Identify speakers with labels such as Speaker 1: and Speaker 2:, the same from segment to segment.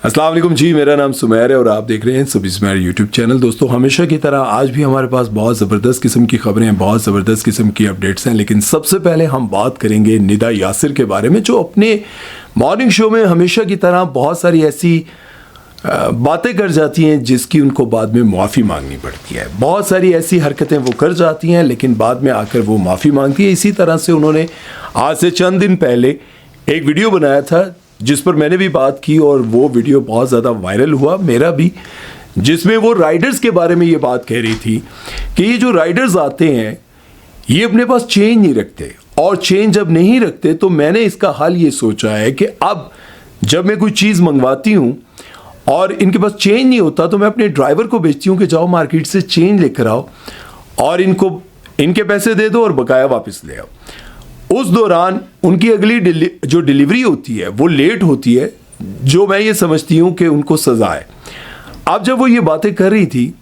Speaker 1: अस्सलाम वालेकुम जी, मेरा नाम सुमैर है और आप देख रहे हैं सुबह सुमैर यूट्यूब चैनल। दोस्तों, हमेशा की तरह आज भी हमारे पास बहुत ज़बरदस्त किस्म की खबरें हैं, बहुत ज़बरदस्त किस्म की अपडेट्स हैं। लेकिन सबसे पहले हम बात करेंगे निदा यासिर के बारे में, जो अपने मॉर्निंग शो में हमेशा की तरह बहुत सारी ऐसी बातें कर जाती हैं जिसकी उनको बाद में माफ़ी मांगनी पड़ती है। बहुत सारी ऐसी हरकतें वो कर जाती हैं लेकिन बाद में आकर वो माफ़ी मांगती है। इसी तरह से उन्होंने आज से चंद दिन पहले एक वीडियो बनाया था जिस पर मैंने भी बात की और वो वीडियो बहुत ज़्यादा वायरल हुआ, मेरा भी, जिसमें वो राइडर्स के बारे में ये बात कह रही थी कि ये जो राइडर्स आते हैं ये अपने पास चेंज नहीं रखते, और चेंज जब नहीं रखते तो मैंने इसका हल ये सोचा है कि अब जब मैं कोई चीज़ मंगवाती हूँ और इनके पास चेंज नहीं होता तो मैं अपने ड्राइवर को भेजती हूँ कि जाओ मार्केट से चेंज लेकर आओ और इनके पैसे दे दो और बकाया वापस ले आओ। उस दौरान उनकी अगली जो डिलीवरी होती है वो लेट होती है, जो मैं ये समझती हूँ कि उनको सज़ा है। अब जब वो ये बातें कर रही थी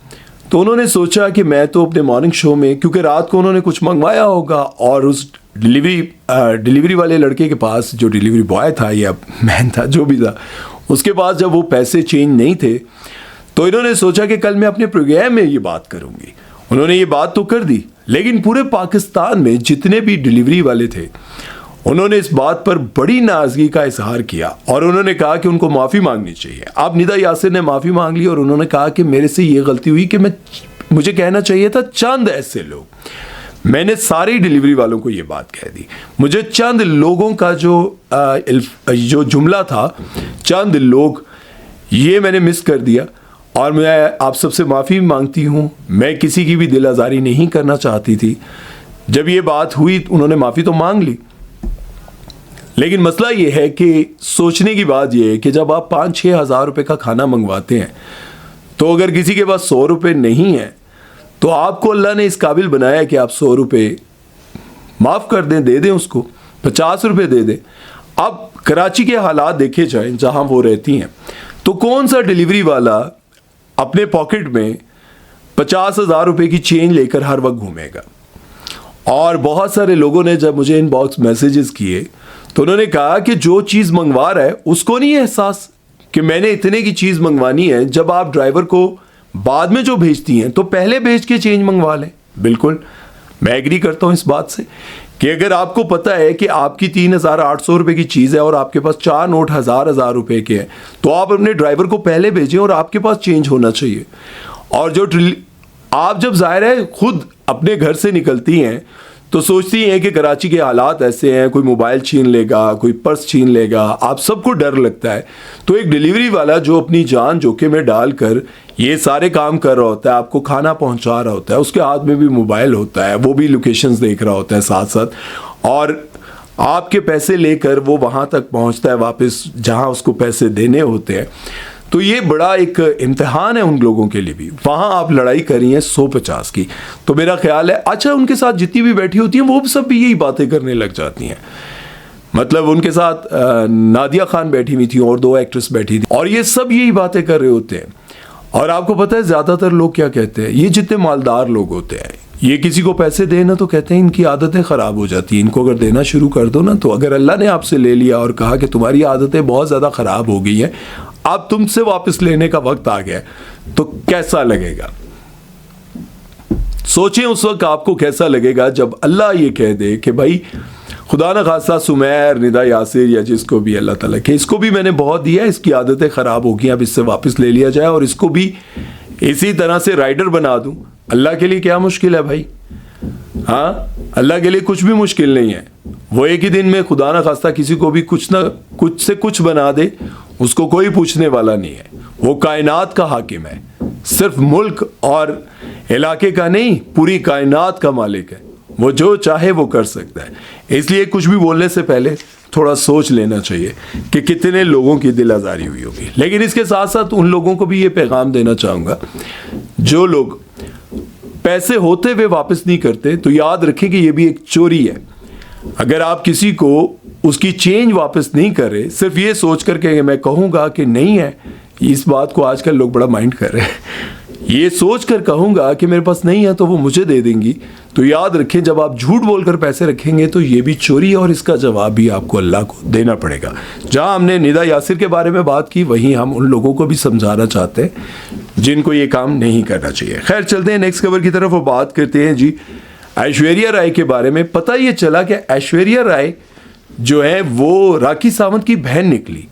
Speaker 1: तो उन्होंने सोचा कि मैं तो अपने मॉर्निंग शो में, क्योंकि रात को उन्होंने कुछ मंगवाया होगा और उस डिलीवरी वाले लड़के के पास, जो डिलीवरी बॉय था या मैन था जो भी था, उसके पास जब वो पैसे चेंज नहीं थे तो इन्होंने सोचा कि कल मैं अपने प्रोग्राम में ये बात करूँगी। उन्होंने ये बात तो कर दी, लेकिन पूरे पाकिस्तान में जितने भी डिलीवरी वाले थे उन्होंने इस बात पर बड़ी नाराज़गी का इजहार किया और उन्होंने कहा कि उनको माफ़ी मांगनी चाहिए। अब निदा यासिर ने माफ़ी मांग ली और उन्होंने कहा कि मेरे से ये गलती हुई कि मुझे कहना चाहिए था चंद ऐसे लोग, मैंने सारी डिलीवरी वालों को ये बात कह दी। मुझे चंद लोगों का जो जुमला था, चंद लोग, ये मैंने मिस कर दिया और मैं आप सबसे माफ़ी मांगती हूँ। मैं किसी की भी दिल आज़ारी नहीं करना चाहती थी। जब ये बात हुई उन्होंने माफ़ी तो मांग ली, लेकिन मसला ये है कि सोचने की बात ये है कि जब आप 5-6 हज़ार रुपये का खाना मंगवाते हैं तो अगर किसी के पास 100 रुपये नहीं है तो आपको अल्लाह ने इस काबिल बनाया कि आप 100 रुपये माफ़ कर दें, दे दें उसको, 50 रुपये दे दें। अब कराची के हालात देखे जाएं जहाँ वो रहती हैं तो कौन सा डिलीवरी वाला अपने पॉकेट में 50,000 रुपये की चेंज लेकर हर वक्त घूमेगा। और बहुत सारे लोगों ने जब मुझे इनबॉक्स मैसेजेस किए तो उन्होंने कहा कि जो चीज़ मंगवा रहा है उसको नहीं एहसास कि मैंने इतने की चीज़ मंगवानी है। जब आप ड्राइवर को बाद में जो भेजती हैं तो पहले भेज के चेंज मंगवा लें। बिल्कुल मैं एग्री करता हूँ इस बात से कि अगर आपको पता है कि आपकी 3,800 रुपये की चीज़ है और आपके पास 4 नोट 1,000 रुपये के हैं तो आप अपने ड्राइवर को पहले भेजें और आपके पास चेंज होना चाहिए। और आप जब ज़ाहिर है खुद अपने घर से निकलती हैं तो सोचती हैं कि कराची के हालात ऐसे हैं, कोई मोबाइल छीन लेगा, कोई पर्स छीन लेगा, आप सबको डर लगता है। तो एक डिलीवरी वाला जो अपनी जान जोखिम में डालकर ये सारे काम कर रहा होता है, आपको खाना पहुंचा रहा होता है, उसके हाथ में भी मोबाइल होता है, वो भी लोकेशंस देख रहा होता है साथ साथ, और आपके पैसे लेकर वो वहाँ तक पहुँचता है वापस जहाँ उसको पैसे देने होते हैं। तो ये बड़ा एक इम्तिहान है उन लोगों के लिए भी। वहाँ आप लड़ाई कर रही हैं 150 की, तो मेरा ख्याल है अच्छा उनके साथ जितनी भी बैठी होती हैं वो सब भी यही बातें करने लग जाती हैं। मतलब उनके साथ नादिया खान बैठी हुई थी और 2 एक्ट्रेस बैठी थी और ये सब यही बातें कर रहे होते हैं। और आपको पता है ज़्यादातर लोग क्या कहते हैं, ये जितने मालदार लोग होते हैं ये किसी को पैसे देना तो कहते हैं इनकी आदतें ख़राब हो जाती हैं, इनको अगर देना शुरू कर दो ना, तो अगर अल्लाह ने आपसे ले लिया और कहा कि तुम्हारी आदतें बहुत ज़्यादा ख़राब हो गई हैं, अब तुमसे वापस लेने का वक्त आ गया, तो कैसा लगेगा? सोचें उस वक्त आपको कैसा लगेगा जब अल्लाह ये कह दे कि भाई खुदा न खासा सुमैर, निदा यासिर या जिसको भी अल्लाह ताला के, इसको भी मैंने बहुत दिया, इसकी आदतें ख़राब हो गई, अब इससे वापस ले लिया जाए और इसको भी इसी तरह से राइडर बना दूं। अल्लाह के लिए क्या मुश्किल है भाई? हाँ, अल्लाह के लिए कुछ भी मुश्किल नहीं है। वो एक ही दिन में खुदा न खास्ता किसी को भी कुछ से कुछ बना दे, उसको कोई पूछने वाला नहीं है। वो कायनात का हाकिम है, सिर्फ मुल्क और इलाके का नहीं, पूरी कायनात का मालिक है। वो जो चाहे वो कर सकता है। इसलिए कुछ भी बोलने से पहले थोड़ा सोच लेना चाहिए कि कितने लोगों की दिल आज़ारी हुई होगी। लेकिन इसके साथ साथ उन लोगों को भी ये पैगाम देना चाहूँगा जो लोग पैसे होते हुए वापस नहीं करते, तो याद रखें कि ये भी एक चोरी है। अगर आप किसी को उसकी चेंज वापस नहीं कर रहे, सिर्फ ये सोच करके मैं कहूँगा कि नहीं है, इस बात को आजकल लोग बड़ा माइंड कर रहे हैं, ये सोच कर कहूँगा कि मेरे पास नहीं है तो वो मुझे दे देंगी, तो याद रखें जब आप झूठ बोलकर पैसे रखेंगे तो ये भी चोरी है और इसका जवाब भी आपको अल्लाह को देना पड़ेगा। जहां हमने निदा यासिर के बारे में बात की, वहीं हम उन लोगों को भी समझाना चाहते हैं जिनको ये काम नहीं करना चाहिए। खैर चलते हैं नेक्स्ट खबर की तरफ और बात करते हैं जी ऐश्वर्या राय के बारे में। पता ये चला कि ऐश्वर्या राय जो है वो राखी सावंत की बहन निकली।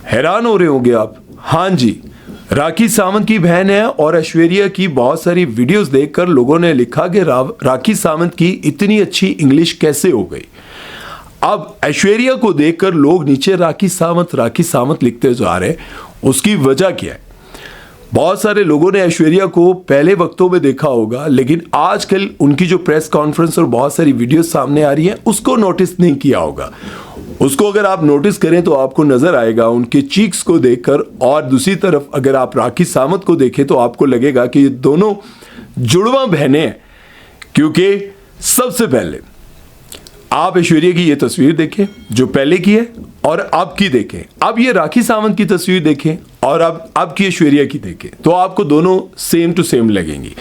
Speaker 1: हैरान हो रहे होंगे आप, हाँ जी, राखी सावंत की बहन है। और ऐश्वर्या की बहुत सारी वीडियोस देखकर लोगों ने लिखा कि राखी सावंत की इतनी अच्छी इंग्लिश कैसे हो गई। अब ऐश्वर्या को देखकर लोग नीचे राखी सावंत लिखते जा रहे हैं। उसकी वजह क्या है? बहुत सारे लोगों ने ऐश्वर्या को पहले वक्तों में देखा होगा, लेकिन आजकल उनकी जो प्रेस कॉन्फ्रेंस और बहुत सारी वीडियोस सामने आ रही हैं उसको नोटिस नहीं किया होगा। उसको अगर आप नोटिस करें तो आपको नजर आएगा उनके चीक्स को देखकर, और दूसरी तरफ अगर आप राखी सावंत को देखें तो आपको लगेगा कि ये दोनों जुड़वा बहनें हैं। क्योंकि सबसे पहले आप ऐश्वर्या की ये तस्वीर देखें जो पहले की है और अब की देखें, अब ये राखी सावंत की तस्वीर देखें और अब की ऐश्वर्या की देखें, तो आपको दोनों सेम टू सेम लगेंगी।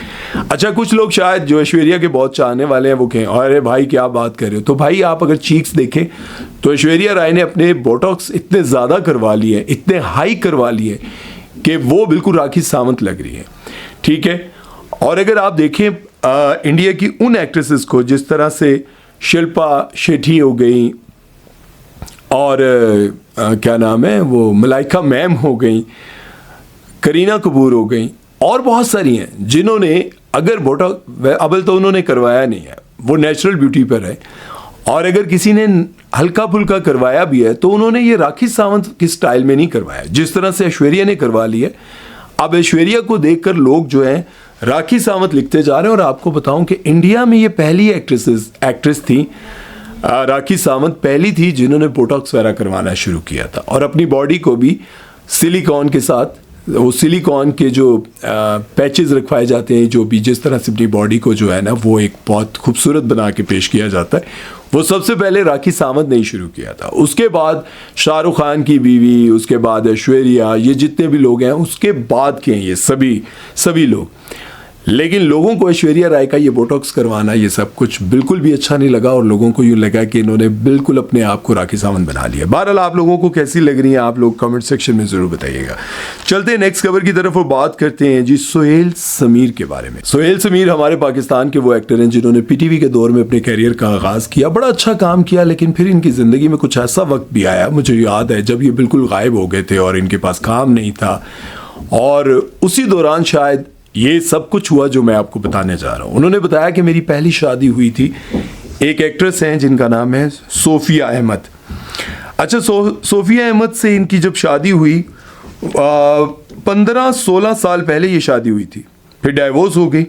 Speaker 1: अच्छा, कुछ लोग शायद जो ऐश्वर्या के बहुत चाहने वाले हैं वो कहें अरे भाई क्या बात कर रहे हो, तो भाई आप अगर चीक्स देखें तो ऐश्वर्या राय ने अपने बोटॉक्स इतने ज़्यादा करवा लिए, इतने हाई करवा लिए कि वो बिल्कुल राखी सावंत लग रही है। ठीक है, और अगर आप देखें इंडिया की उन एक्ट्रेसेस को, जिस तरह से शिल्पा शेट्टी हो गई और क्या नाम है वो मलाइका मैम हो गई, करीना कपूर हो गई, और बहुत सारी हैं जिन्होंने अगर बोटॉक्स अबल तो उन्होंने करवाया नहीं है, वो नेचुरल ब्यूटी पर है, और अगर किसी ने हल्का फुल्का करवाया भी है तो उन्होंने ये राखी सावंत की स्टाइल में नहीं करवाया जिस तरह से ऐश्वर्या ने करवा ली है। अब ऐश्वर्या को देखकर लोग जो है राखी सावंत लिखते जा रहे हैं। और आपको बताऊं कि इंडिया में ये पहली एक्ट्रेस थी, राखी सावंत पहली थी जिन्होंने बोटॉक्स वगैरह करवाना शुरू किया था, और अपनी बॉडी को भी सिलिकॉन के साथ, वो सिलिकॉन के जो पैचेस रखवाए जाते हैं, जो भी जिस तरह से अपनी बॉडी को जो है ना वो एक बहुत खूबसूरत बना के पेश किया जाता है, वो सबसे पहले राखी सावंत ने ही शुरू किया था। उसके बाद शाहरुख खान की बीवी, उसके बाद ऐश्वर्या, ये जितने भी लोग हैं उसके बाद के हैं ये सभी लोग। लेकिन लोगों को ऐश्वर्या राय का ये बोटॉक्स करवाना ये सब कुछ बिल्कुल भी अच्छा नहीं लगा, और लोगों को यूँ लगा कि इन्होंने बिल्कुल अपने आप को राखी सावंत बना लिया। बहरहाल आप लोगों को कैसी लग रही है आप लोग कमेंट सेक्शन में ज़रूर बताइएगा। चलते हैं नेक्स्ट खबर की तरफ और बात करते हैं जी सोहेल समीर के बारे में। सोहेल समीर हमारे पाकिस्तान के वो एक्टर हैं जिन्होंने पीटीवी के दौर में अपने कैरियर का आगाज़ किया, बड़ा अच्छा काम किया, लेकिन फिर इनकी ज़िंदगी में कुछ ऐसा वक्त भी आया, मुझे याद है, जब ये बिल्कुल गायब हो गए थे और इनके पास काम नहीं था, और उसी दौरान शायद ये सब कुछ हुआ जो मैं आपको बताने जा रहा हूँ। उन्होंने बताया कि मेरी पहली शादी हुई थी, एक एक्ट्रेस हैं जिनका नाम है सोफिया अहमद। अच्छा, सोफिया अहमद से इनकी जब शादी हुई 15-16 साल पहले ये शादी हुई थी, फिर डाइवोर्स हो गई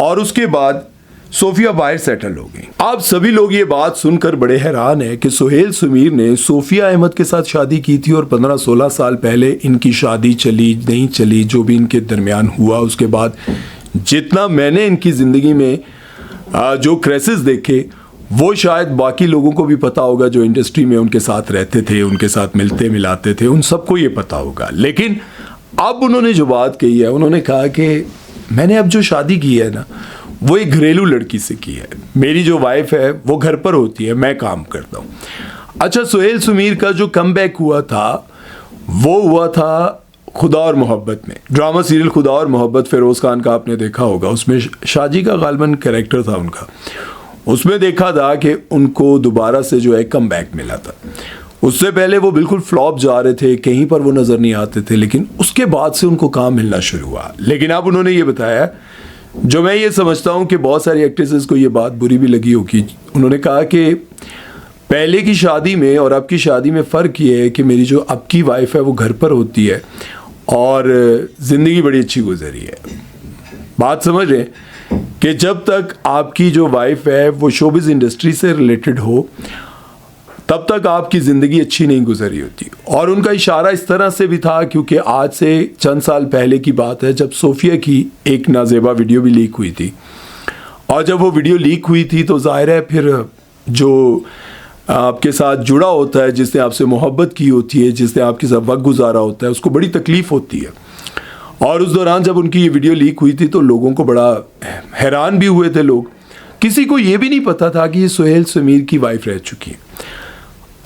Speaker 1: और उसके बाद सोफिया बाहर सेटल हो गई। अब सभी लोग ये बात सुनकर बड़े हैरान हैं कि सोहेल समीर ने सोफिया अहमद के साथ शादी की थी और 15-16 साल पहले इनकी शादी चली नहीं चली, जो भी इनके दरमियान हुआ, उसके बाद जितना मैंने इनकी ज़िंदगी में जो क्राइसिस देखे वो शायद बाकी लोगों को भी पता होगा, जो इंडस्ट्री में उनके साथ रहते थे, उनके साथ मिलते मिलाते थे, उन सबको ये पता होगा। लेकिन अब उन्होंने जो बात कही है, उन्होंने कहा कि मैंने अब जो शादी की है ना वो एक घरेलू लड़की से की है, मेरी जो वाइफ है वो घर पर होती है, मैं काम करता हूँ। अच्छा, सोहेल समीर का जो कमबैक हुआ था वो हुआ था खुदा और मोहब्बत में, ड्रामा सीरियल खुदा और मोहब्बत, फिरोज़ खान का आपने देखा होगा, उसमें शाजी का गालबन कैरेक्टर था उनका। उसमें देखा था कि उनको दोबारा से जो है कमबैक मिला था। उससे पहले वो बिल्कुल फ्लॉप जा रहे थे, कहीं पर वो नज़र नहीं आते थे, लेकिन उसके बाद से उनको काम मिलना शुरू हुआ। लेकिन अब उन्होंने ये बताया, जो मैं ये समझता हूँ कि बहुत सारी एक्ट्रेसेस को ये बात बुरी भी लगी होगी, उन्होंने कहा कि पहले की शादी में और अब की शादी में फ़र्क ये है कि मेरी जो अब की वाइफ है वो घर पर होती है और ज़िंदगी बड़ी अच्छी गुजरी है। बात समझ रहे हैं कि जब तक आपकी जो वाइफ है वो शोबिज़ इंडस्ट्री से रिलेटेड हो तब तक आपकी ज़िंदगी अच्छी नहीं गुजरी होती। और उनका इशारा इस तरह से भी था क्योंकि आज से चंद साल पहले की बात है जब सोफिया की एक नाजेबा वीडियो भी लीक हुई थी, और जब वो वीडियो लीक हुई थी तो ज़ाहिर है फिर जो आपके साथ जुड़ा होता है, जिसने आपसे मोहब्बत की होती है, जिसने आपके साथ वक्त गुजारा होता है, उसको बड़ी तकलीफ़ होती है। और उस दौरान जब उनकी ये वीडियो लीक हुई थी तो लोगों को बड़ा हैरान भी हुए थे लोग। किसी को ये भी नहीं पता था कि ये सुहेल समीर की वाइफ रह चुकी है।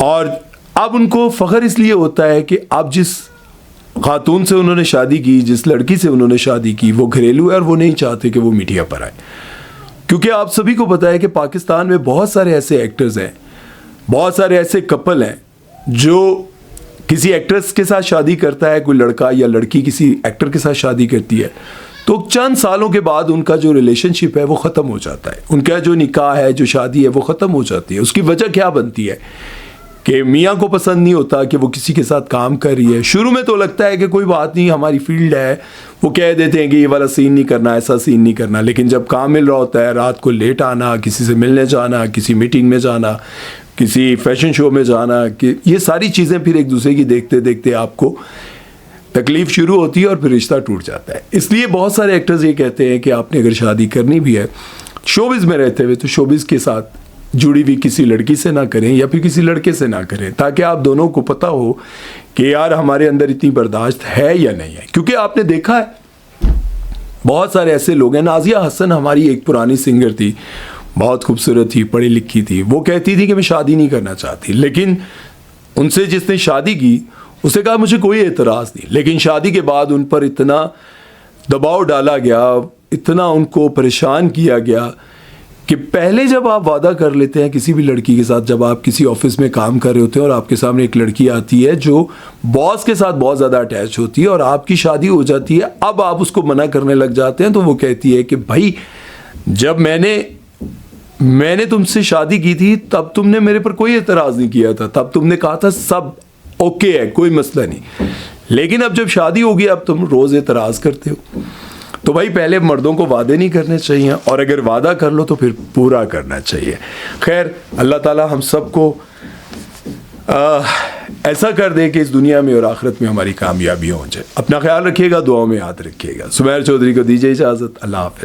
Speaker 1: और अब उनको फ़ख्र इसलिए होता है कि अब जिस खातून से उन्होंने शादी की, जिस लड़की से उन्होंने शादी की, वो घरेलू है और वो नहीं चाहते कि वो मीडिया पर आए। क्योंकि आप सभी को पता है कि पाकिस्तान में बहुत सारे ऐसे एक्टर्स हैं, बहुत सारे ऐसे कपल हैं जो किसी एक्ट्रेस के साथ शादी करता है कोई लड़का, या लड़की किसी एक्टर के साथ शादी करती है, तो चंद सालों के बाद उनका जो रिलेशनशिप है वो ख़त्म हो जाता है। उनका जो निकाह है, जो शादी है, वो ख़त्म हो जाती है। उसकी वजह क्या बनती है कि मियाँ को पसंद नहीं होता कि वो किसी के साथ काम कर रही है। शुरू में तो लगता है कि कोई बात नहीं, हमारी फील्ड है, वो कह देते हैं कि ये वाला सीन नहीं करना, ऐसा सीन नहीं करना। लेकिन जब काम मिल रहा होता है, रात को लेट आना, किसी से मिलने जाना, किसी मीटिंग में जाना, किसी फैशन शो में जाना, कि ये सारी चीज़ें फिर एक दूसरे की देखते देखते आपको तकलीफ़ शुरू होती है और फिर रिश्ता टूट जाता है। इसलिए बहुत सारे एक्टर्स ये कहते हैं कि आपने अगर शादी करनी भी है शोबिज़ में रहते हुए, तो शोबिज़ के साथ जुड़ी हुई किसी लड़की से ना करें या फिर किसी लड़के से ना करें, ताकि आप दोनों को पता हो कि यार हमारे अंदर इतनी बर्दाश्त है या नहीं है। क्योंकि आपने देखा है बहुत सारे ऐसे लोग हैं। नाजिया हसन हमारी एक पुरानी सिंगर थी, बहुत खूबसूरत थी, पढ़ी लिखी थी। वो कहती थी कि मैं शादी नहीं करना चाहती, लेकिन उनसे जिसने शादी की उसे कहा मुझे कोई एतराज़ नहीं। लेकिन शादी के बाद उन पर इतना दबाव डाला गया, इतना उनको परेशान किया गया कि पहले जब आप वादा कर लेते हैं किसी भी लड़की के साथ, जब आप किसी ऑफिस में काम कर रहे होते हैं और आपके सामने एक लड़की आती है जो बॉस के साथ बहुत ज़्यादा अटैच होती है और आपकी शादी हो जाती है, अब आप उसको मना करने लग जाते हैं, तो वो कहती है कि भाई जब मैंने तुमसे शादी की थी तब तुमने मेरे पर कोई एतराज़ नहीं किया था, तब तुमने कहा था सब ओके है, कोई मसला नहीं, लेकिन अब जब शादी हो गई अब तुम रोज़ एतराज़ करते हो। तो भाई पहले मर्दों को वादे नहीं करने चाहिए, और अगर वादा कर लो तो फिर पूरा करना चाहिए। खैर, अल्लाह ताला हम सबको ऐसा कर दे कि इस दुनिया में और आखिरत में हमारी कामयाबी हो जाए। अपना ख्याल रखिएगा, दुआओं में याद रखिएगा। सुमैर चौधरी को दीजिए इजाज़त। अल्लाह हाफ़िज़।